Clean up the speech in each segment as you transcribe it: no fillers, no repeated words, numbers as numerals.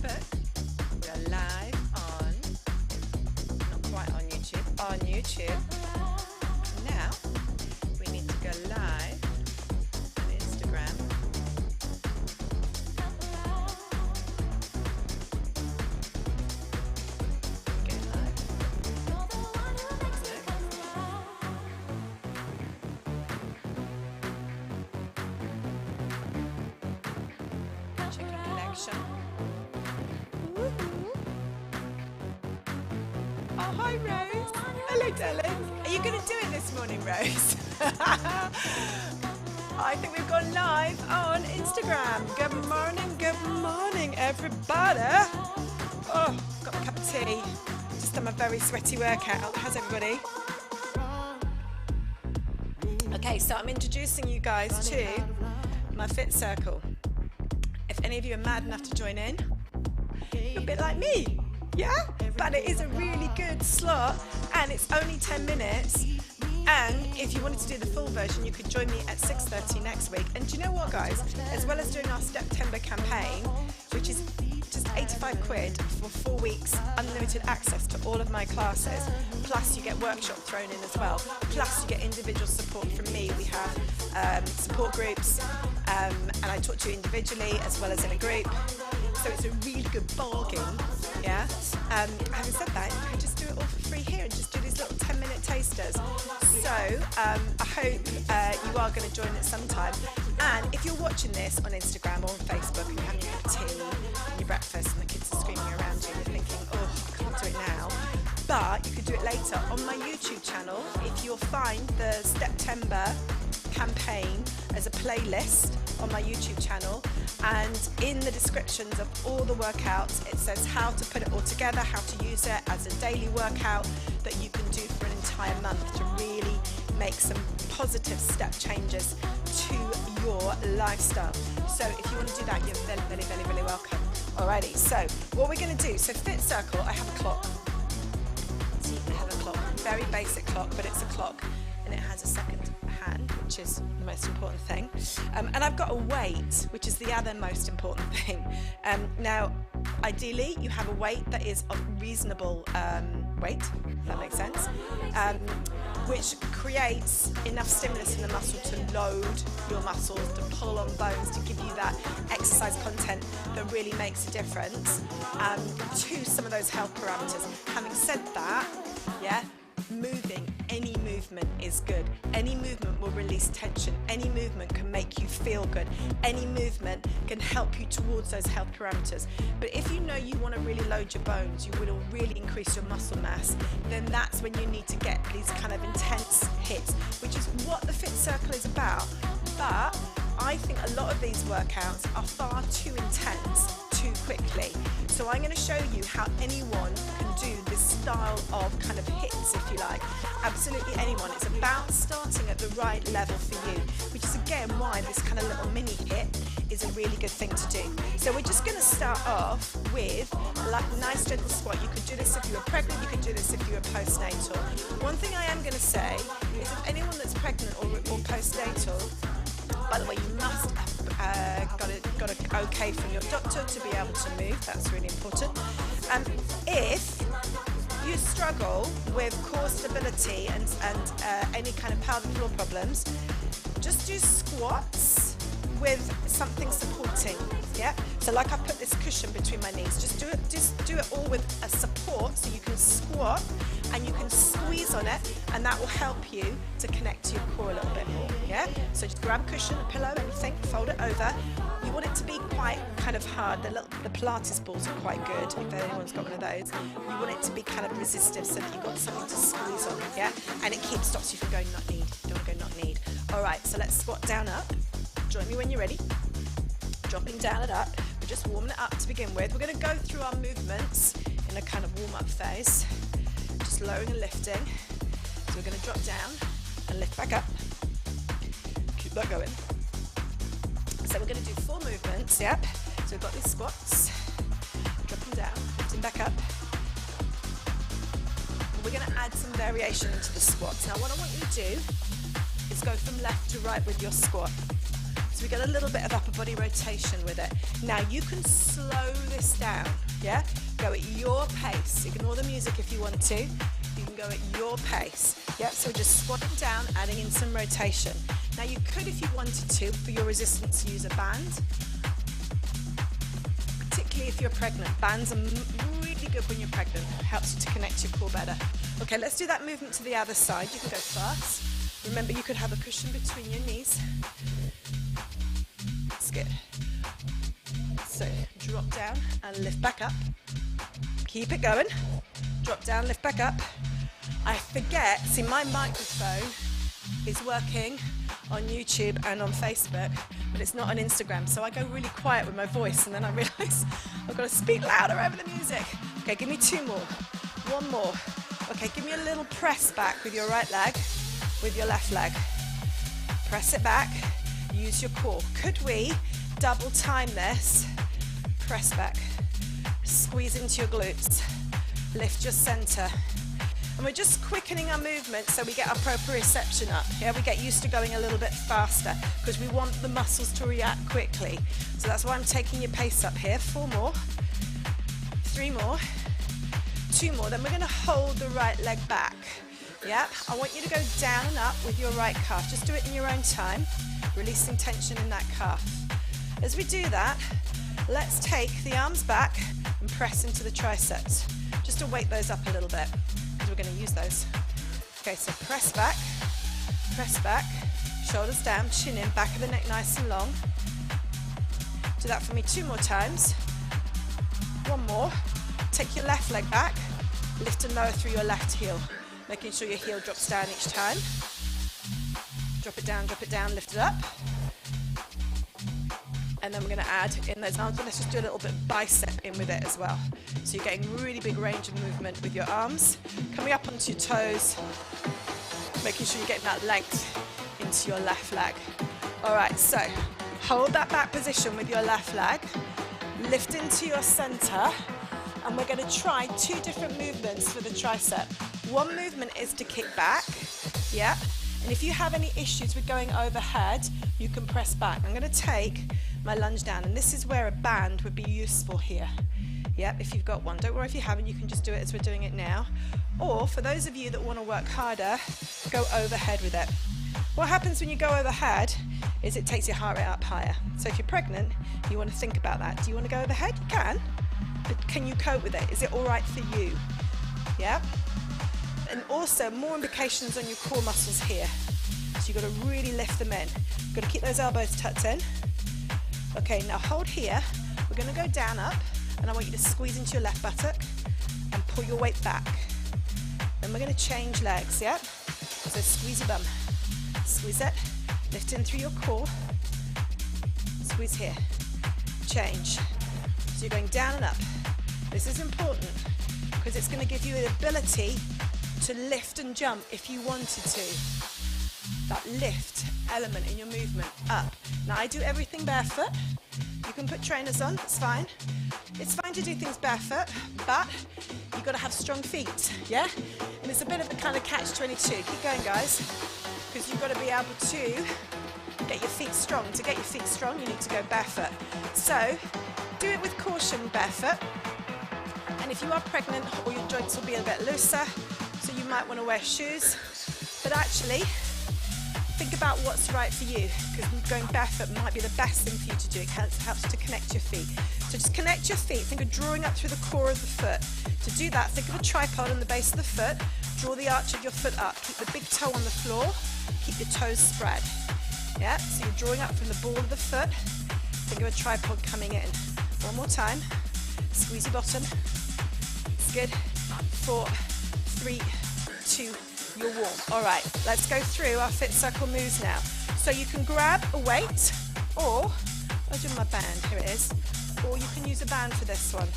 Facebook. We're live on, not quite on YouTube, on YouTube. Now, we need to go live on Instagram. Go live. Checking connection. Oh, hi, Rose. Hello, darling. Are you going to do it this morning, Rose? I think we've gone live on Instagram. Good morning, everybody. Oh, got a cup of tea. Just done a very sweaty workout. How's everybody? Okay, so I'm introducing you guys to my Fit Circle. If any of you are mad enough to join in, you're a bit like me. Yeah, but it is a really good slot and it's only 10 minutes. And if you wanted to do the full version, you could join me at 6:30 next week. And do you know what, guys? As well as doing our Step-Tember campaign, which is just 85 quid for 4 weeks, unlimited access to all of my classes, plus you get workshop thrown in as well, plus you get individual support from me. We have support groups, and I talk to you individually as well as in a group. So it's a really good bargain, yeah? Having said that, you can just do it all for free here and just do these little 10-minute tasters. So I hope you are going to join at some time. And if you're watching this on Instagram or on Facebook and you're having your cup of tea and your breakfast and the kids are screaming around you and you're thinking, oh, I can't do it now. But you could do it later on my YouTube channel. If you'll find the Step-Tember campaign as a playlist on my YouTube channel, and in the descriptions of all the workouts it says how to put it all together, how to use it as a daily workout that you can do for an entire month to really make some positive step changes to your lifestyle. So if you want to do that, you're very welcome. Alrighty, so what we're going to do, so Fit Circle, I have a clock. See, I have a clock, very basic clock, but it's a clock and it has a second hand, which is the most important thing, and I've got a weight, which is the other most important thing. Now ideally you have a weight that is of reasonable weight, if that makes sense, which creates enough stimulus in the muscle to load your muscles, to pull on bones, to give you that exercise content that really makes a difference to some of those health parameters. Having said that, yeah, moving, any movement is good. Any movement will release tension. Any movement can make you feel good. Any movement can help you towards those health parameters. But if you know you want to really load your bones, you will really increase your muscle mass, then that's when you need to get these kind of intense hits, which is what the Fit Circle is about. But I think a lot of these workouts are far too intense too quickly. So I'm going to show you how anyone can do this style of kind of hits, if you like. Absolutely anyone. It's about starting at the right level for you, which is again why this kind of little mini hit is a really good thing to do. So we're just going to start off with like a nice gentle squat. You could do this if you were pregnant, you could do this if you were postnatal. One thing I am going to say is if anyone that's pregnant or postnatal, by the way, you must have got an okay from your doctor to be able to move. That's really important. If you struggle with core stability and any kind of pelvic floor problems, just do squats with something supporting. Yeah. So like I put this cushion between my knees. Just do it all with a support, so you can squat and you can squeeze on it, and that will help you to connect to your core a little bit more. Yeah. So just grab a cushion, a pillow, anything, fold it over. You want it to be quite kind of hard. The Pilates balls are quite good if anyone's got one of those. You want it to be kind of resistive so that you've got something to squeeze on. Yeah. And it stops you from going not need. You don't want to go not need. All right. So let's squat down up. Join me when you're ready. Dropping down and up. We're just warming it up to begin with. We're going to go through our movements in a kind of warm-up phase. Just lowering and lifting. So we're going to drop down and lift back up. Keep that going. So we're going to do 4 movements, yep. So we've got these squats. Dropping down, lifting back up. And we're going to add some variation into the squats. Now what I want you to do is go from left to right with your squat. So So we get a little bit of upper body rotation with it. Now you can slow this down, yeah? Go at your pace. Ignore the music if you want to. You can go at your pace. Yeah, so just squatting down, adding in some rotation. Now you could, if you wanted to, for your resistance, use a band. Particularly if you're pregnant. Bands are really good when you're pregnant. Helps you to connect your core better. Okay, let's do that movement to the other side. You can go fast. Remember, you could have a cushion between your knees. That's good. So drop down and lift back up. Keep it going. Drop down, lift back up. I forget, see my microphone is working on YouTube and on Facebook, but it's not on Instagram, so I go really quiet with my voice and then I realise I've got to speak louder over the music. Okay, give me 2 more. 1 more. Okay, give me a little press back with your right leg, with your left leg. Press it back, use your core. Could we double time this? Press back, squeeze into your glutes, lift your center. And we're just quickening our movement so we get our proprioception up. Yeah, we get used to going a little bit faster because we want the muscles to react quickly. So that's why I'm taking your pace up here. 4 more, 3 more, 2 more. Then we're going to hold the right leg back. Yeah, I want you to go down and up with your right calf. Just do it in your own time, releasing tension in that calf. As we do that, let's take the arms back and press into the triceps, just to wake those up a little bit, because we're going to use those. Okay, so press back, shoulders down, chin in, back of the neck nice and long. Do that for me 2 more times. 1 more. Take your left leg back, lift and lower through your left heel, making sure your heel drops down each time. Drop it down, lift it up. And then we're going to add in those arms, but let's just do a little bit of bicep in with it as well. So you're getting really big range of movement with your arms. Coming up onto your toes, making sure you're getting that length into your left leg. All right, so hold that back position with your left leg, lift into your center, and we're going to try 2 different movements for the tricep. One movement is to kick back, yeah, and if you have any issues with going overhead, you can press back. I'm going to take my lunge down, and this is where a band would be useful here. Yep, if you've got one. Don't worry if you haven't, you can just do it as we're doing it now. Or for those of you that want to work harder, go overhead with it. What happens when you go overhead is it takes your heart rate up higher. So if you're pregnant, you want to think about that. Do you want to go overhead? You can, but can you cope with it? Is it all right for you? Yeah. And also more implications on your core muscles here. So you've got to really lift them in. You've got to keep those elbows tucked in. Okay, now hold here. We're going to go down up, and I want you to squeeze into your left buttock and pull your weight back. Then we're going to change legs, yeah? So squeeze your bum. Squeeze it. Lift in through your core. Squeeze here. Change. So you're going down and up. This is important because it's going to give you the ability to lift and jump if you wanted to. That lift element in your movement up. Now I do everything barefoot. You can put trainers on, it's fine. It's fine to do things barefoot, but you've got to have strong feet, yeah? And it's a bit of a kind of catch-22. Keep going, guys, because you've got to be able to get your feet strong. To get your feet strong, you need to go barefoot. So do it with caution barefoot. And if you are pregnant, all your joints will be a bit looser, so you might want to wear shoes. But actually, think about what's right for you, because going barefoot might be the best thing for you to do. It helps to connect your feet. So just connect your feet. Think of drawing up through the core of the foot. To do that, think of a tripod on the base of the foot. Draw the arch of your foot up. Keep the big toe on the floor. Keep your toes spread. Yeah, so you're drawing up from the ball of the foot. Think of a tripod coming in. 1 more time. Squeeze your bottom. It's good. 4, 3, 2, you're warm. All right, let's go through our fit circle moves now. So you can grab a weight, or I'll do my band, here it is, or you can use a band for this one.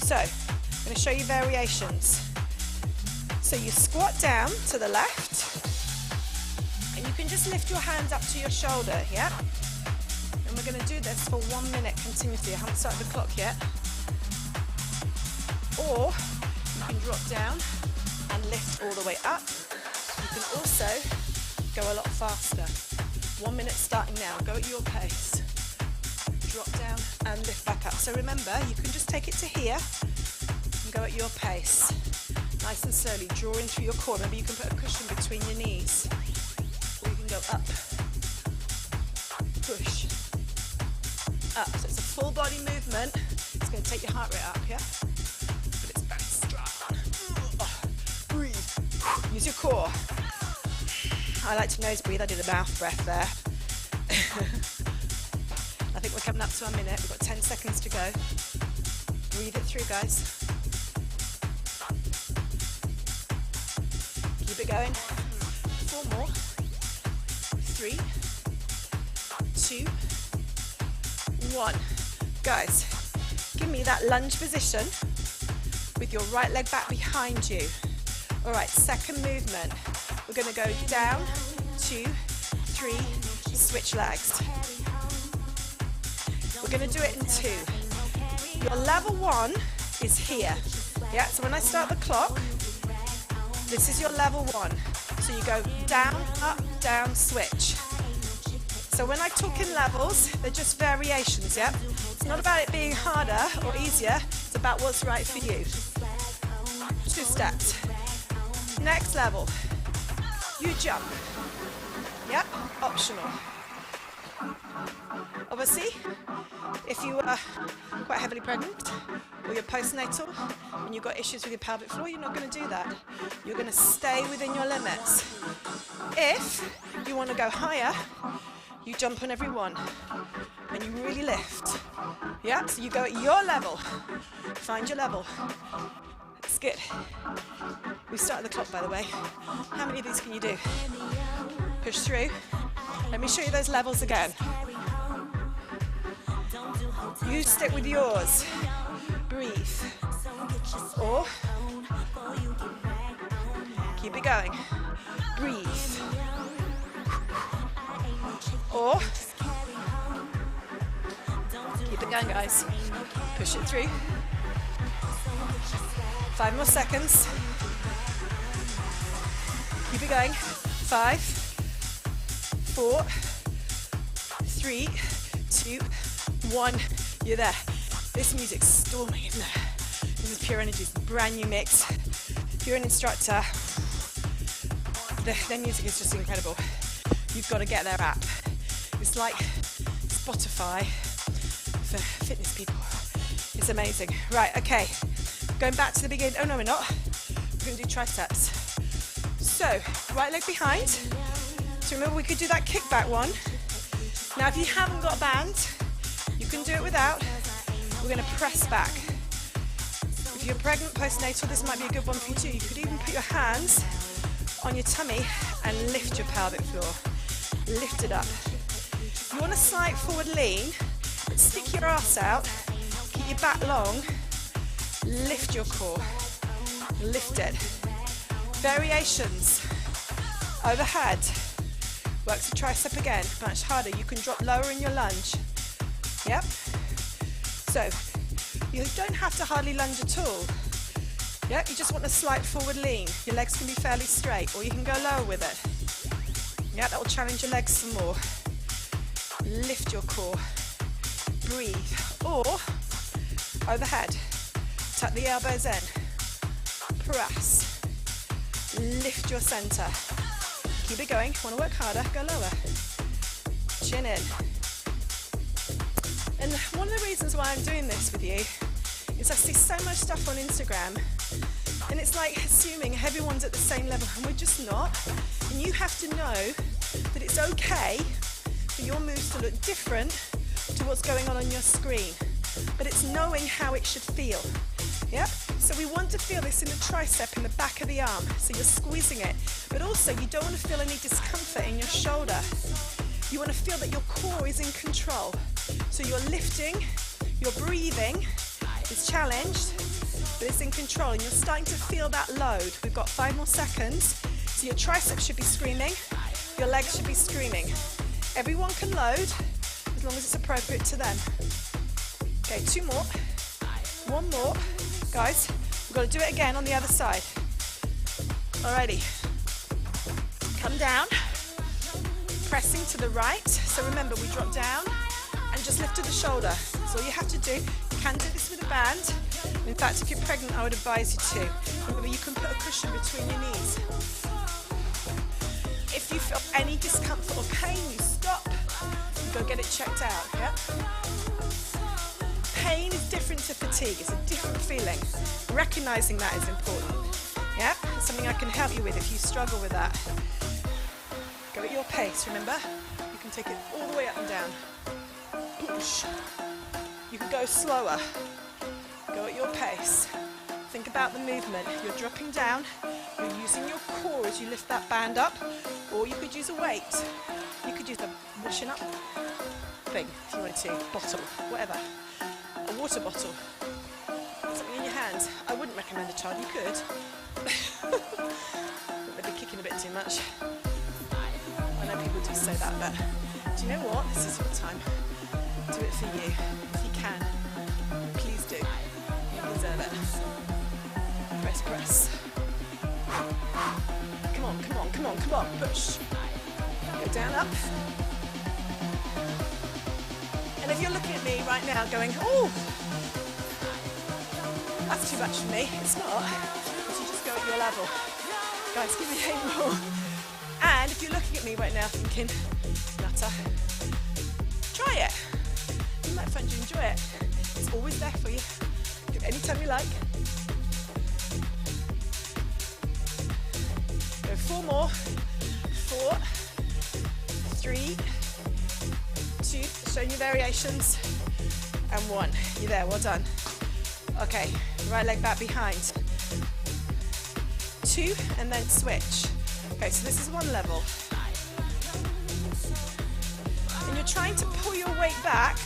So I'm going to show you variations. So you squat down to the left, and you can just lift your hands up to your shoulder, yeah? And we're going to do this for 1 minute continuously. I haven't started the clock yet. Or you can drop down and lift all the way up. You can also go a lot faster. 1 minute starting now. Go at your pace. Drop down and lift back up. So remember, you can just take it to here and go at your pace. Nice and slowly, draw in through your core. Maybe you can put a cushion between your knees. Or you can go up, push, up. So it's a full body movement. It's going to take your heart rate up, yeah? But it's very strong. Breathe. Use your core. I like to nose breathe. I did a mouth breath there. I think we're coming up to a minute. We've got 10 seconds to go. Breathe it through, guys. Keep it going. 4 more. 3, 2, 1. Guys, give me that lunge position with your right leg back behind you. All right, second movement. We're going to go down, 2, 3, switch legs. We're going to do it in 2. Your level 1 is here. Yeah, so when I start the clock, this is your level 1. So you go down, up, down, switch. So when I talk in levels, they're just variations, yeah? It's not about it being harder or easier, it's about what's right for you. 2 steps. Next level, you jump. Yep, optional. Obviously, if you are quite heavily pregnant or you're postnatal and you've got issues with your pelvic floor, you're not going to do that. You're going to stay within your limits. If you want to go higher, you jump on every one and you really lift. Yeah, so you go at your level. Find your level. That's good. We started the clock, by the way. How many of these can you do? Push through. Let me show you those levels again. You stick with yours. Breathe. Or keep it going. Breathe. Or keep it going, guys. Push it through. 5 more seconds. Keep it going. 5, 4, 3, 2, 1. You're there. This music's storming, isn't it? This is Pure Energy's brand new mix. If you're an instructor, their music is just incredible. You've got to get their app. It's like Spotify for fitness people. It's amazing. Right, okay. Going back to the beginning. Oh, no, we're not. We're going to do triceps. So, right leg behind. So remember, we could do that kickback one. Now, if you haven't got a band, you can do it without. We're going to press back. If you're pregnant, postnatal, this might be a good one for you too. You could even put your hands on your tummy and lift your pelvic floor. Lift it up. You want a slight forward lean, but stick your ass out, keep your back long, lift your core, lift it. Variations. Overhead. Works the tricep again, much harder. You can drop lower in your lunge. Yep. So, you don't have to hardly lunge at all. Yep, you just want a slight forward lean. Your legs can be fairly straight, or you can go lower with it. Yeah, that will challenge your legs some more. Lift your core. Breathe. Or, overhead. Tuck the elbows in. Press. Lift your center. Keep it going. Want to work harder? Go lower. Chin in. And one of the reasons why I'm doing this with you is I see so much stuff on Instagram and it's like assuming everyone's at the same level and we're just not. And you have to know that it's okay for your moves to look different to what's going on your screen. But it's knowing how it should feel. Yep. So we want to feel this in the tricep, in the back of the arm. So you're squeezing it. But also you don't want to feel any discomfort in your shoulder. You want to feel that your core is in control. So you're lifting, your breathing is challenged, but it's in control. And you're starting to feel that load. We've got 5 more seconds. So your triceps should be screaming. Your legs should be screaming. Everyone can load as long as it's appropriate to them. Okay, 2 more. 1 more. Guys, we've got to do it again on the other side. Alrighty. Come down. pressing to the right. So remember, we drop down and just lifted the shoulder. So all you have to do, you can do this with a band. In fact, if you're pregnant, I would advise you to. Remember, you can put a cushion between your knees. If you feel any discomfort or pain, you stop, you go get it checked out, yeah? Pain is different to fatigue, it's a different feeling. Recognizing that is important, yeah? It's something I can help you with if you struggle with that. Go at your pace, remember? You can take it all the way up and down. Push. You can go slower. Go at your pace. Think about the movement. You're dropping down, you're using your core as you lift that band up, or you could use a weight. You could use a washing up thing if you wanted to, bottle, whatever. A water bottle, something in your hands. I wouldn't recommend a child, you could. They'd be kicking a bit too much. I know people do say that, but do you know what? This is your time. Do it for you. If you can, please do. You deserve it. Press, press. Come on, come on, come on, come on. Push. Go down, up. And if you're looking at me right now going, oh, that's too much for me, it's not. But you just go at your level. Guys, give me 8 more. And if you're looking at me right now thinking, nutter, try it. You might find you enjoy it. It's always there for you. Do it anytime you like. Go 4 more. 4, 3, 2, showing you variations, and 1. You're there, well done. Okay, right leg back behind. 2, and then switch. Okay, so this is 1 level. And you're trying to pull your weight back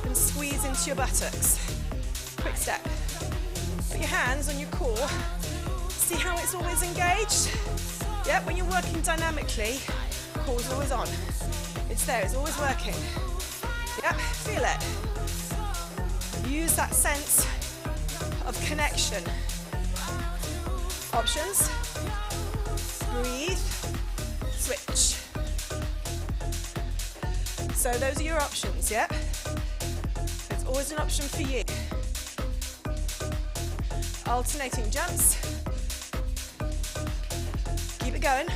and squeeze into your buttocks. Quick step. Put your hands on your core. See how it's always engaged? Yeah, when you're working dynamically, core's always on. It's there, it's always working. Yeah, feel it. Use that sense of connection. Options. Breathe. Switch. So those are your options, yeah? It's always an option for you. Alternating jumps. Keep it going.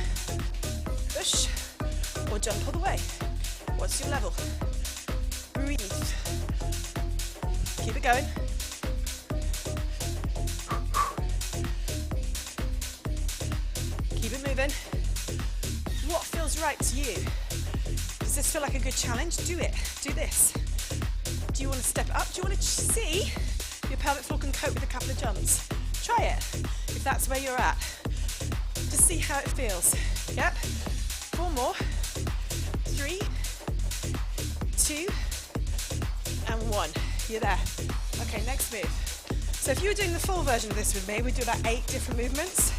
Push. Or jump all the way. What's your level? Breathe. Keep it going. Keep it moving. What feels right to you? Does this feel like a good challenge? Do it. Do this. Do you want to step up? Do you want to see your pelvic floor can cope with a couple of jumps? Try it, if that's where you're at. Just see how it feels. Yep. 4 more. 3, 2, and 1. You're there. Okay, next move. So if you were doing the full version of this with me, we'd do about 8 different movements.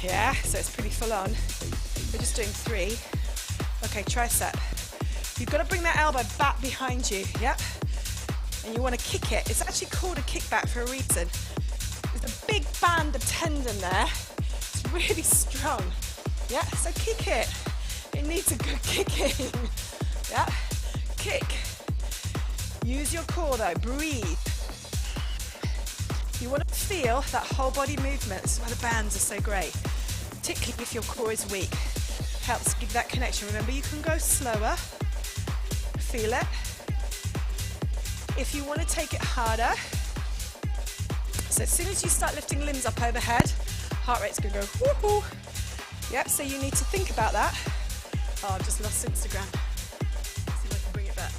Yeah, so it's pretty full on. We're just doing 3. Okay, tricep. You've got to bring that elbow back behind you, yep? And you want to kick it. It's actually called a kickback for a reason. There's a big band of tendon there. It's really strong. Yeah, so kick it. It needs a good kicking. Yeah, kick. Use your core though, breathe. You want to feel that whole body movement. This is why the bands are so great. Particularly if your core is weak. Helps give that connection. Remember, you can go slower. Feel it. If you want to take it harder, so as soon as you start lifting limbs up overhead, heart rate's going to go whoo-hoo. Yep, so you need to think about that. Oh, I've just lost Instagram. Let's see if I can bring it back.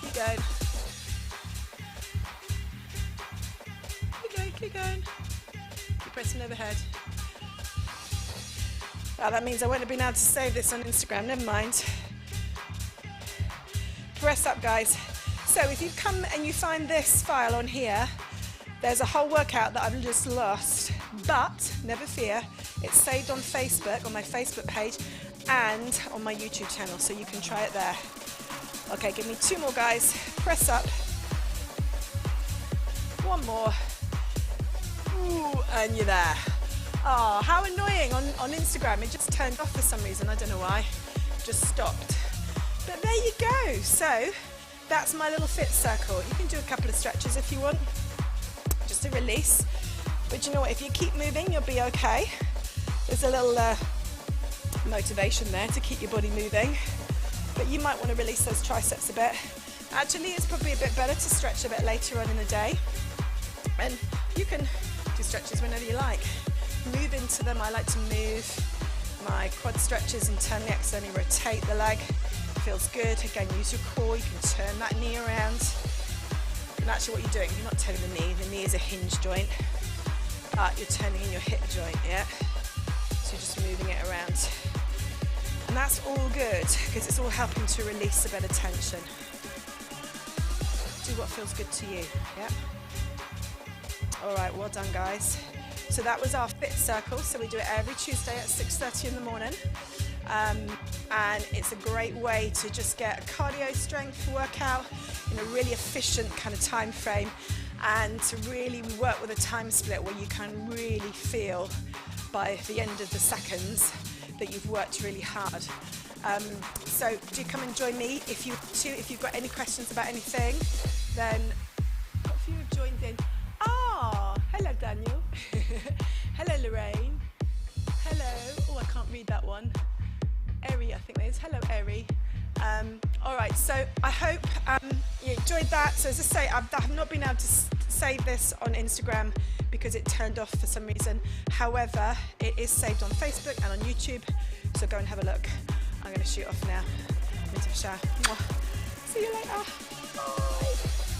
Keep going. Keep going, keep going. Keep pressing overhead. Oh, that means I won't have been able to save this on Instagram, never mind. Press up, guys. So if you come and you find this file on here, there's a whole workout that I've just lost, but never fear, it's saved on Facebook, on my Facebook page, and on my YouTube channel, so you can try it there. Okay, give me 2 more, guys. Press up. One more. Ooh, and you're there. Oh, how annoying on Instagram. It just turned off for some reason. I don't know why. Just stopped. But there you go. So that's my little fit circle. You can do a couple of stretches if you want, just to release. But you know what? If you keep moving, you'll be okay. There's a little motivation there to keep your body moving. But you might want to release those triceps a bit. Actually, it's probably a bit better to stretch a bit later on in the day. And you can do stretches whenever you like. Move into them. I like to move my quad stretches internally, externally rotate the leg. Feels good. Again, use your core. You can turn that knee around. And actually what you're doing, you're not turning the knee is a hinge joint. You're turning in your hip joint, yeah? So you're just moving it around. And that's all good, because it's all helping to release a bit of tension. Do what feels good to you, yeah? All right, well done, guys. So that was our fit circle. So we do it every Tuesday at 6:30 in the morning. And it's a great way to just get a cardio strength workout in a really efficient kind of time frame, and to really work with a time split where you can really feel by the end of the seconds that you've worked really hard. So do come and join me if you want to. If you've got any questions about anything, then a few have joined in. Ah, hello Daniel. Hello Lorraine. Hello. Oh, I can't read that one. Eri, I think that is. Hello, Eri. All right, so I hope you enjoyed that. So as I say, I have not been able to save this on Instagram because it turned off for some reason. However, it is saved on Facebook and on YouTube, so go and have a look. I'm going to shoot off now. I'm into the shower. See you later. Bye.